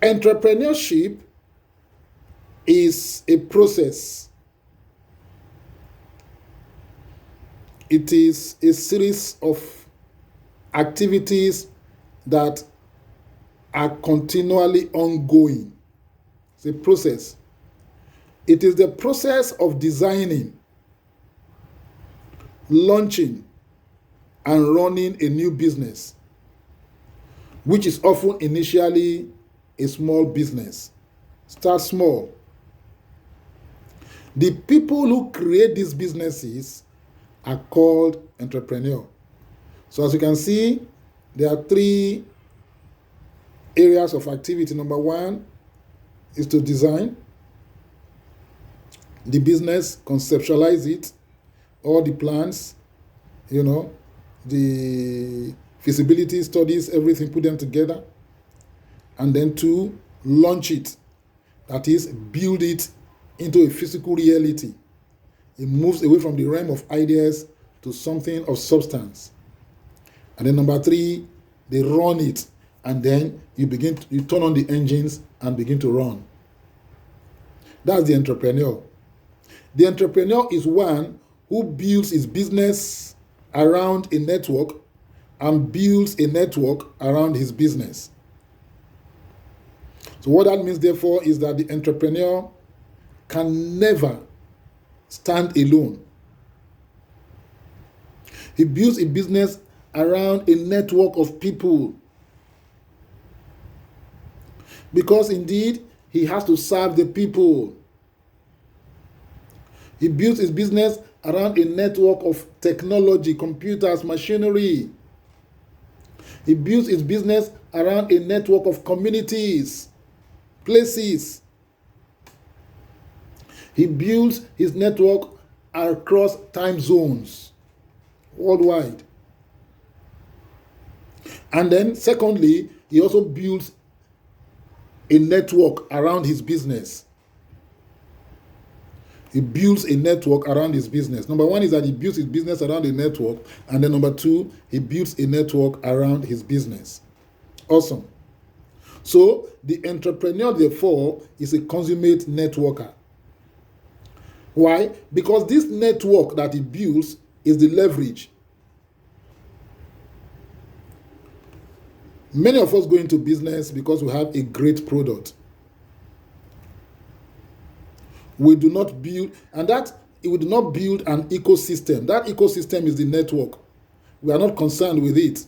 Entrepreneurship is a process. It is a series of activities that are continually ongoing. It's a process. It is the process of designing, launching, and running a new business, which is often initially a small business. Start small. The people who create these businesses are called entrepreneurs. So as you can see, there are 3 areas of activity. Number 1 is to design the business, conceptualize it, all the plans, the feasibility studies, everything, put them together. And then 2, launch it. That is, build it into a physical reality. It moves away from the realm of ideas to something of substance. And then number 3, they run it. And then you turn on the engines and begin to run. That's the entrepreneur. The entrepreneur is one who builds his business around a network and builds a network around his business. So what that means, therefore, is that the entrepreneur can never stand alone. He builds a business around a network of people, because indeed he has to serve the people. He builds his business around a network of technology, computers, machinery. He builds his business around a network of communities, places. He builds his network across time zones, worldwide. And then, secondly, he also builds a network around his business. He builds a network around his business. Number 1 is that he builds his business around a network. And then number 2, he builds a network around his business. Awesome. So the entrepreneur, therefore, is a consummate networker. Why? Because this network that he builds is the leverage. Many of us go into business because we have a great product. We do not build, we do not build an ecosystem. That ecosystem is the network. We are not concerned with it.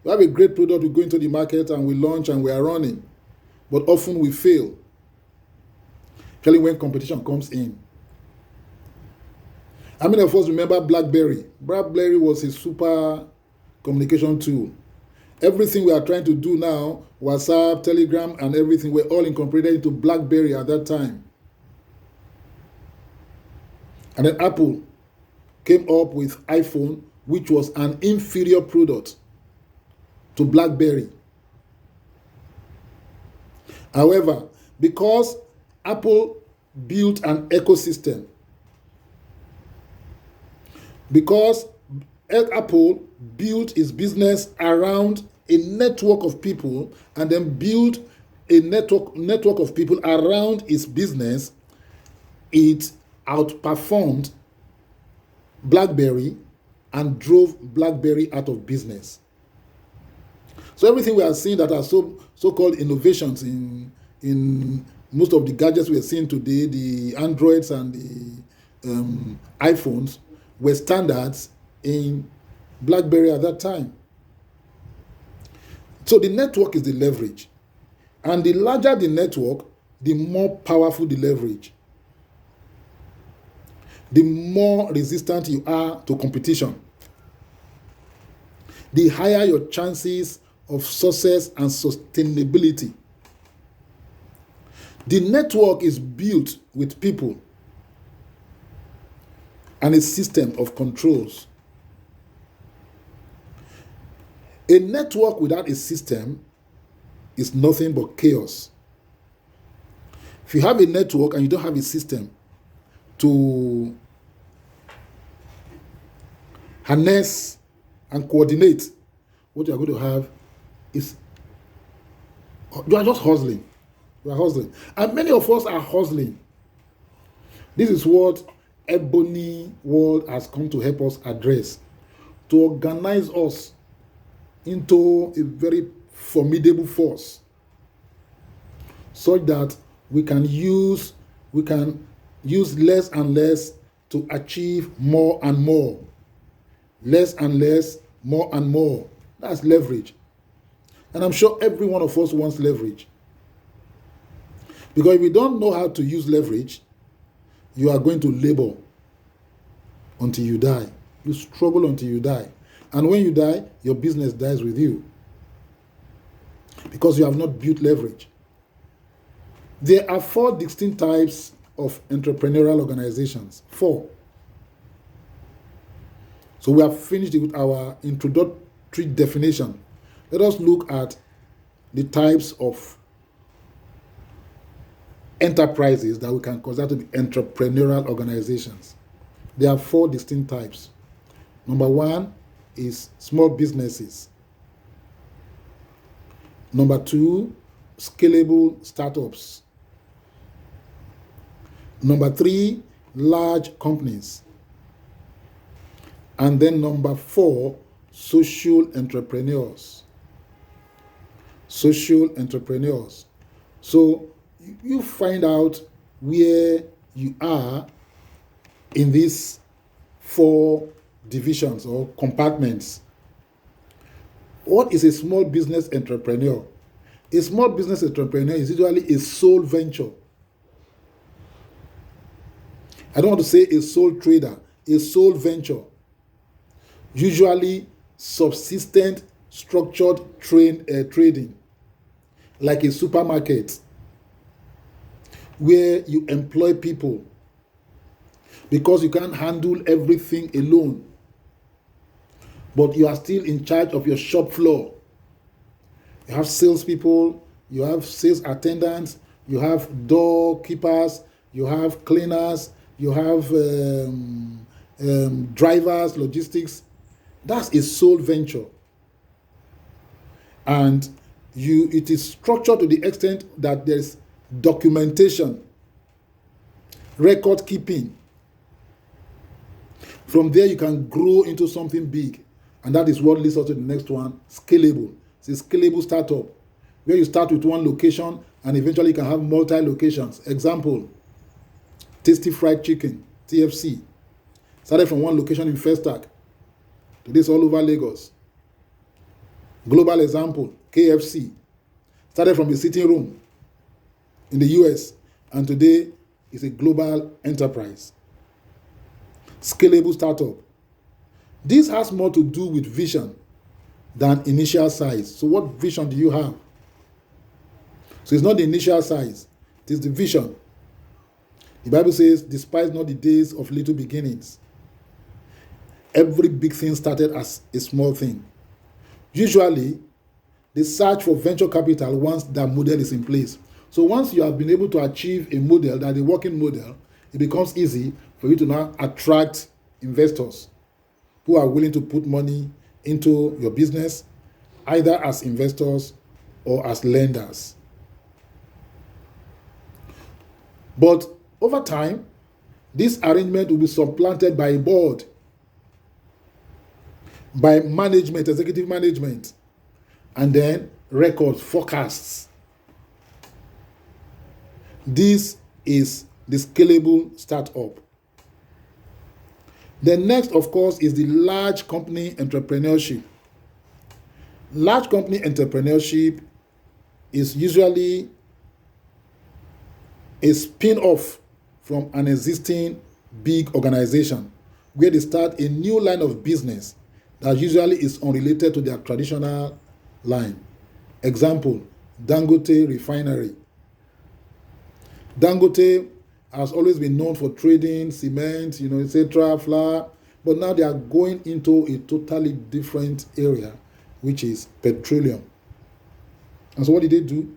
We have a great product, we go into the market and we launch and we are running. But often we fail. Especially when competition comes in. How many of us remember BlackBerry? BlackBerry was a super communication tool. Everything we are trying to do now, WhatsApp, Telegram, and everything, were all incorporated into BlackBerry at that time. And then Apple came up with iPhone, which was an inferior product to BlackBerry. However, because Apple built an ecosystem, because Apple built its business around a network of people and then built a network of people around its business, it outperformed BlackBerry and drove BlackBerry out of business. So everything we are seeing that are so-called innovations in most of the gadgets we are seeing today, the Androids and the iPhones, were standards in BlackBerry at that time. So the network is the leverage. And the larger the network, the more powerful the leverage. The more resistant you are to competition. The higher your chances of success and sustainability. The network is built with people and a system of controls. A network without a system is nothing but chaos. If you have a network and you don't have a system to harness and coordinate, what you are going to have is you are just hustling. We are hustling. And many of us are hustling. This is what Ebony World has come to help us address, to organize us into a very formidable force, such that we can use less and less to achieve more and more. Less and less, more and more. That's leverage. And I'm sure every one of us wants leverage. Because if you don't know how to use leverage, you are going to labor until you die. You struggle until you die. And when you die, your business dies with you. Because you have not built leverage. There are 4 distinct types of entrepreneurial organizations. 4. So we have finished with our introductory definition. Let us look at the types of enterprises that we can consider to be entrepreneurial organizations. There are 4 distinct types. Number 1 is small businesses. Number 2, scalable startups. Number 3, large companies. And then number 4, social entrepreneurs. Social entrepreneurs. So you find out where you are in these 4 divisions or compartments. What is a small business entrepreneur? A small business entrepreneur is usually a sole venture. I don't want to say a sole trader, a sole venture. Usually subsistent, structured trading, like a supermarket, where you employ people because you can't handle everything alone, but you are still in charge of your shop floor. You have salespeople, you have sales attendants, you have doorkeepers, you have cleaners, you have drivers, logistics. That's a sole venture. And it is structured to the extent that there's documentation, record keeping. From there, you can grow into something big. And that is what leads us to the next one, scalable. It's a scalable startup, where you start with one location and eventually you can have multi-locations. Example, Tasty Fried Chicken, TFC. Started from one location in Festac. Today it's all over Lagos. Global example, KFC. Started from a sitting room in the US, and today is a global enterprise. Scalable startup. This has more to do with vision than initial size. So what vision do you have? So it's not the initial size, it is the vision. The Bible says, despise not the days of little beginnings. Every big thing started as a small thing. Usually, they search for venture capital once that model is in place. So once you have been able to achieve a model, that a working model, it becomes easy for you to now attract investors who are willing to put money into your business, either as investors or as lenders. But over time, this arrangement will be supplanted by a board, by management, executive management, and then records, forecasts. This is the scalable startup. The next, of course, is the large company entrepreneurship. Large company entrepreneurship is usually a spin-off from an existing big organization, where they start a new line of business that usually is unrelated to their traditional line. Example, Dangote Refinery. Dangote has always been known for trading cement, etc., flour, but now they are going into a totally different area, which is petroleum. And so what did they do?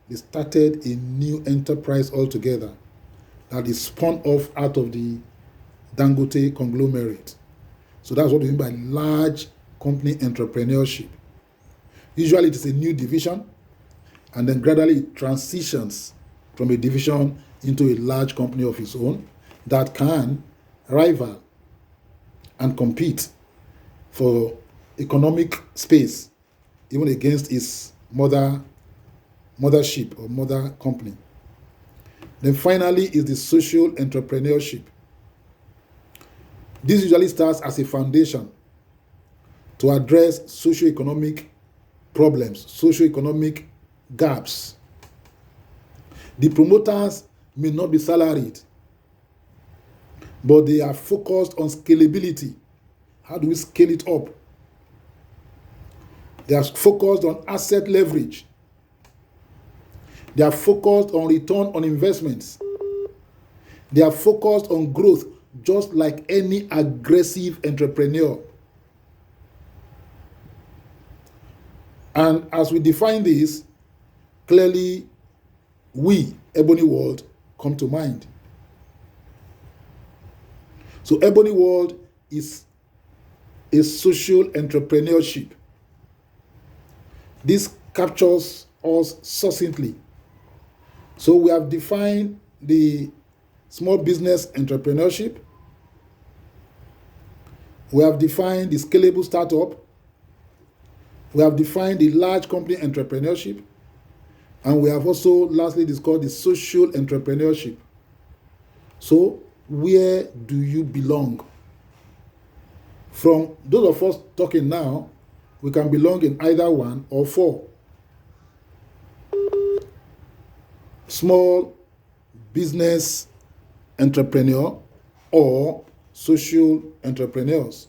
They started a new enterprise altogether that is spun off out of the Dangote conglomerate. So that's what we mean by large company entrepreneurship. Usually it is a new division, and then gradually it transitions from a division into a large company of its own that can rival and compete for economic space even against its mothership or mother company. Then finally is the social entrepreneurship. This usually starts as a foundation to address socio-economic problems, socio-economic gaps. The promoters may not be salaried, but they are focused on scalability. How do we scale it up? They are focused on asset leverage. They are focused on return on investments. They are focused on growth, just like any aggressive entrepreneur. And as we define this, clearly we, Ebony World, come to mind. So Ebony World is a social entrepreneurship. This captures us succinctly. So we have defined the small business entrepreneurship. We have defined the scalable startup. We have defined the large company entrepreneurship. And we have also lastly discussed the social entrepreneurship. So where do you belong? From those of us talking now, we can belong in either one or four. Small business entrepreneur or social entrepreneurs.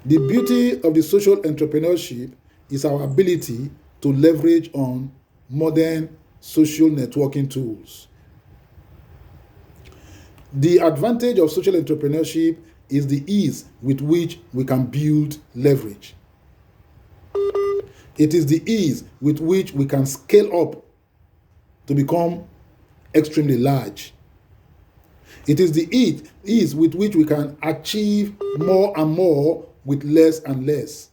The beauty of the social entrepreneurship is our ability to leverage on modern social networking tools. The advantage of social entrepreneurship is the ease with which we can build leverage. It is the ease with which we can scale up to become extremely large. It is the ease with which we can achieve more and more with less and less.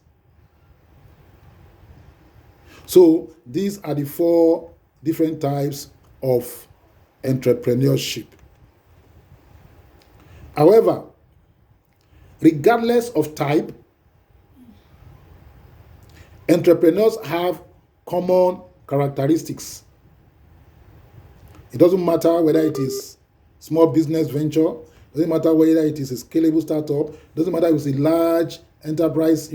So these are the four different types of entrepreneurship. However, regardless of type, entrepreneurs have common characteristics. It doesn't matter whether it is small business venture, doesn't matter whether it is a scalable startup, doesn't matter if it's a large enterprise,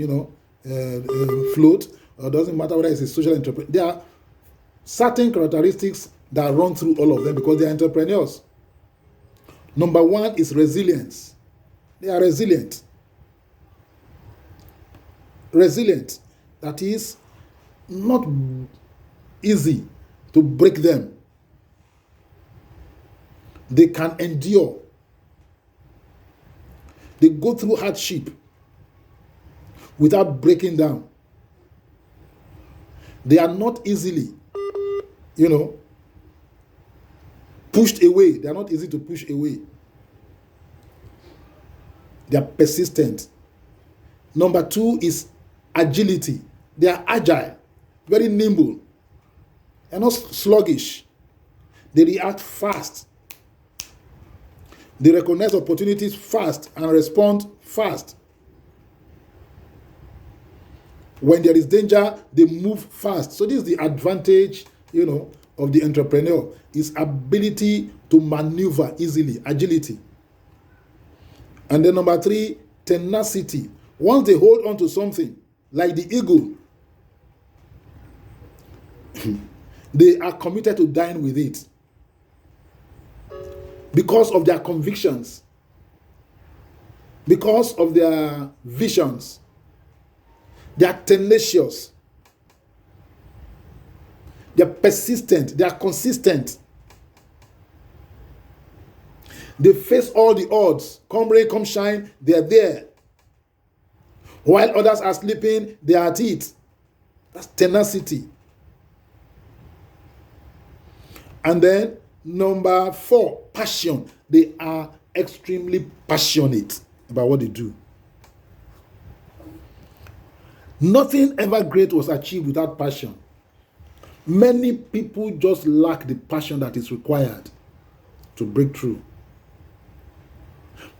float, or doesn't matter whether it's a social entrepreneur. There are certain characteristics that run through all of them because they are entrepreneurs. Number one is resilience. They are resilient. Resilient. That is not easy to break them. They can endure. They go through hardship without breaking down. They are not easily, pushed away. They are not easy to push away. They are persistent. Number two is agility. They are agile, very nimble. They are not sluggish. They react fast. They recognize opportunities fast and respond fast. When there is danger, they move fast. So this is the advantage, of the entrepreneur, is ability to maneuver easily, agility. And then number three, tenacity. Once they hold on to something, like the eagle, they are committed to dying with it because of their convictions, because of their visions. They are tenacious. They are persistent. They are consistent. They face all the odds. Come rain, come shine, they are there. While others are sleeping, they are at it. That's tenacity. And then number four, passion. They are extremely passionate about what they do. Nothing ever great was achieved without passion. Many people just lack the passion that is required to break through.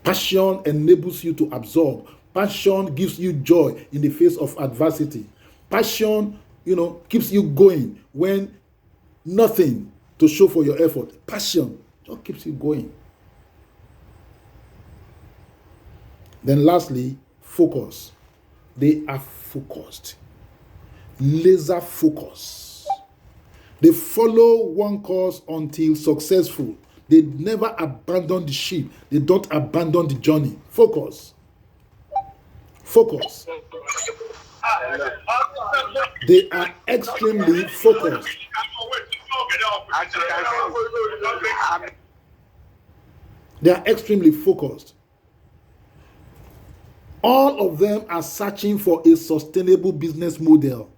Passion enables you to absorb. Passion gives you joy in the face of adversity. Passion, keeps you going when nothing to show for your effort. Passion just keeps you going. Then lastly, focus. They are focused. Laser focus. They follow one course until successful. They never abandon the ship. They don't abandon the journey. Focus. Focus. They are extremely focused. They are extremely focused. All of them are searching for a sustainable business model.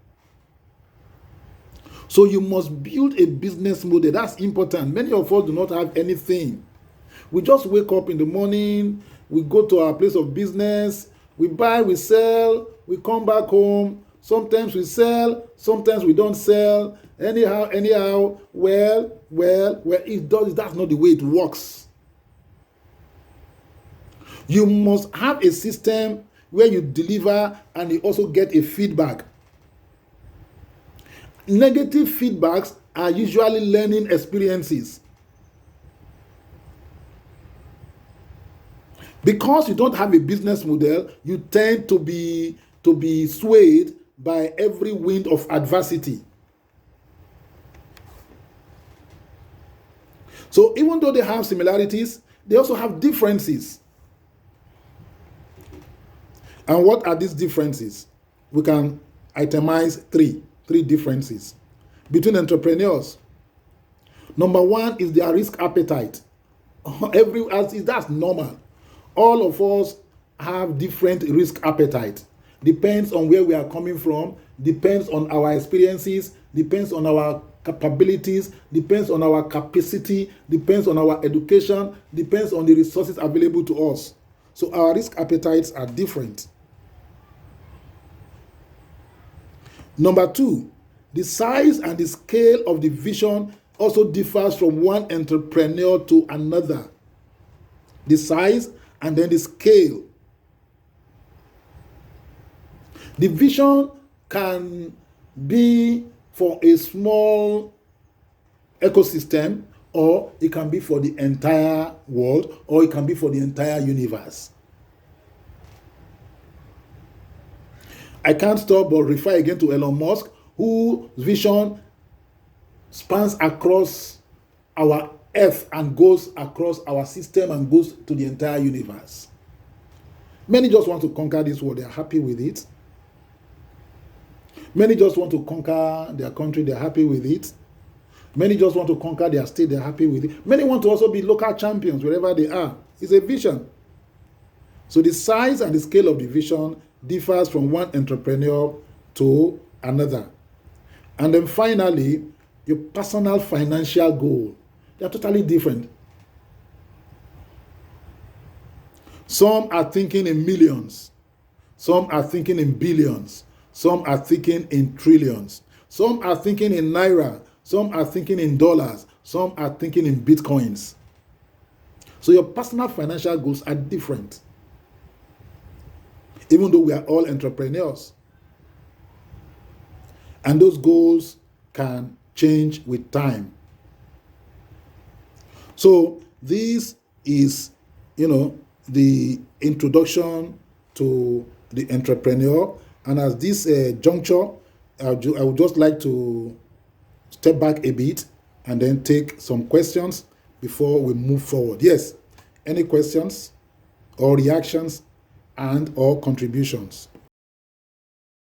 So you must build a business model. That's important. Many of us do not have anything. We just wake up in the morning, we go to our place of business, we buy, we sell, we come back home. Sometimes we sell, sometimes we don't sell. Anyhow, well, it does. That's not the way it works. You must have a system where you deliver and you also get a feedback. Negative feedbacks are usually learning experiences. Because you don't have a business model, you tend to be swayed by every wind of adversity. So even though they have similarities, they also have differences. And what are these differences? We can itemize three differences between entrepreneurs. Number one is their risk appetite. That's normal. All of us have different risk appetite. Depends on where we are coming from, depends on our experiences, depends on our capabilities, depends on our capacity, depends on our education, depends on the resources available to us. So our risk appetites are different. Number two, the size and the scale of the vision also differs from one entrepreneur to another. The size and then the scale. The vision can be for a small ecosystem, or it can be for the entire world, or it can be for the entire universe. I can't stop but refer again to Elon Musk, whose vision spans across our earth and goes across our system and goes to the entire universe. Many just want to conquer this world. They are happy with it. Many just want to conquer their country. They're happy with it. Many just want to conquer their state. They're happy with it. Many want to also be local champions wherever they are. It's a vision. So the size and the scale of the vision differs from one entrepreneur to another. And then finally, your personal financial goal. They are totally different. Some are thinking in millions. Some are thinking in billions. Some are thinking in trillions. Some are thinking in naira. Some are thinking in dollars. Some are thinking in bitcoins. So your personal financial goals are different. Even though we are all entrepreneurs. And those goals can change with time. So this is, the introduction to the entrepreneur. And at this juncture, I would just like to step back a bit and then take some questions before we move forward. Yes, any questions or reactions and or contributions?